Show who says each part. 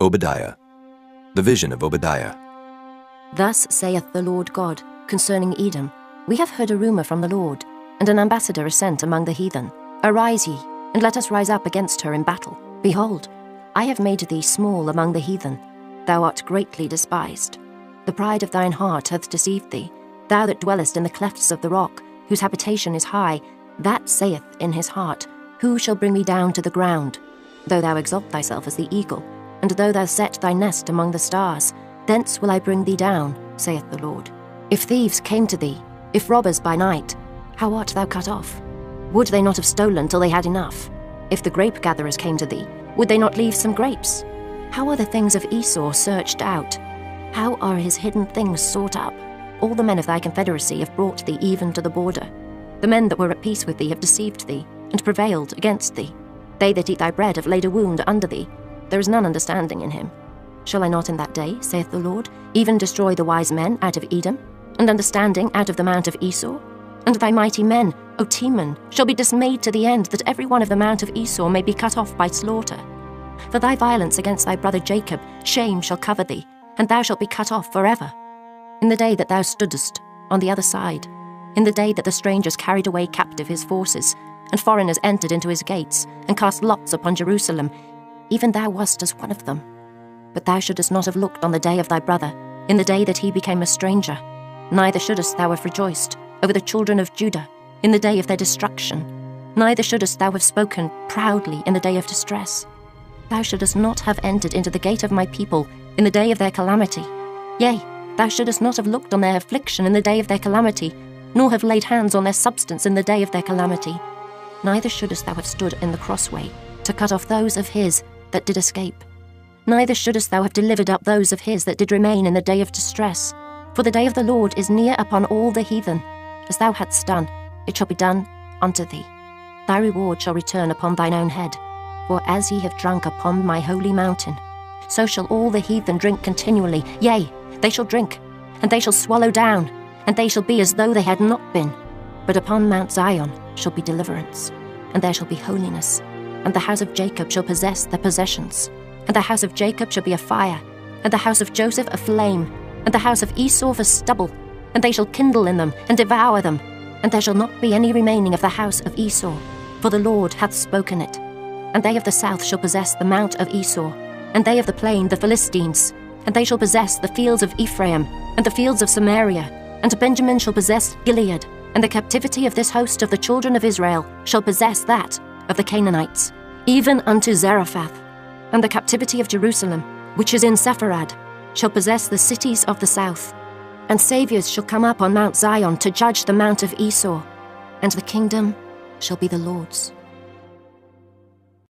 Speaker 1: Obadiah. The vision of Obadiah.
Speaker 2: Thus saith the Lord God concerning Edom, We have heard a rumour from the Lord, and an ambassador is sent among the heathen. Arise ye, and let us rise up against her in battle. Behold, I have made thee small among the heathen. Thou art greatly despised. The pride of thine heart hath deceived thee. Thou that dwellest in the clefts of the rock, whose habitation is high, that saith in his heart, Who shall bring me down to the ground? Though thou exalt thyself as the eagle, and though thou set thy nest among the stars, thence will I bring thee down, saith the Lord. If thieves came to thee, if robbers by night, how art thou cut off? Would they not have stolen till they had enough? If the grape-gatherers came to thee, would they not leave some grapes? How are the things of Esau searched out? How are his hidden things sought up? All the men of thy confederacy have brought thee even to the border. The men that were at peace with thee have deceived thee, and prevailed against thee. They that eat thy bread have laid a wound under thee. There is none understanding in him. Shall I not in that day, saith the Lord, even destroy the wise men out of Edom, and understanding out of the mount of Esau? And thy mighty men, O Teman, shall be dismayed to the end, that every one of the mount of Esau may be cut off by slaughter. For thy violence against thy brother Jacob, shame shall cover thee, and thou shalt be cut off forever. In the day that thou stoodest on the other side, in the day that the strangers carried away captive his forces, and foreigners entered into his gates, and cast lots upon Jerusalem, even thou wast as one of them. But thou shouldest not have looked on the day of thy brother, in the day that he became a stranger, neither shouldest thou have rejoiced over the children of Judah in the day of their destruction, neither shouldest thou have spoken proudly in the day of distress. Thou shouldest not have entered into the gate of my people in the day of their calamity. Yea, thou shouldest not have looked on their affliction in the day of their calamity, nor have laid hands on their substance in the day of their calamity. Neither shouldest thou have stood in the crossway to cut off those of his that did escape. Neither shouldest thou have delivered up those of his that did remain in the day of distress. For the day of the Lord is near upon all the heathen. As thou hadst done, it shall be done unto thee. Thy reward shall return upon thine own head. For as ye have drunk upon my holy mountain, so shall all the heathen drink continually. Yea, they shall drink, and they shall swallow down, and they shall be as though they had not been. But upon Mount Zion shall be deliverance, and there shall be holiness, and the house of Jacob shall possess their possessions. And the house of Jacob shall be a fire, and the house of Joseph a flame, and the house of Esau for stubble, and they shall kindle in them, and devour them. And there shall not be any remaining of the house of Esau, for the Lord hath spoken it. And they of the south shall possess the mount of Esau, and they of the plain the Philistines. And they shall possess the fields of Ephraim, and the fields of Samaria. And Benjamin shall possess Gilead, and the captivity of this host of the children of Israel shall possess that of the Canaanites, even unto Zarephath. And the captivity of Jerusalem, which is in Sepharad, shall possess the cities of the south. And saviours shall come up on Mount Zion to judge the mount of Esau, and the kingdom shall be the Lord's.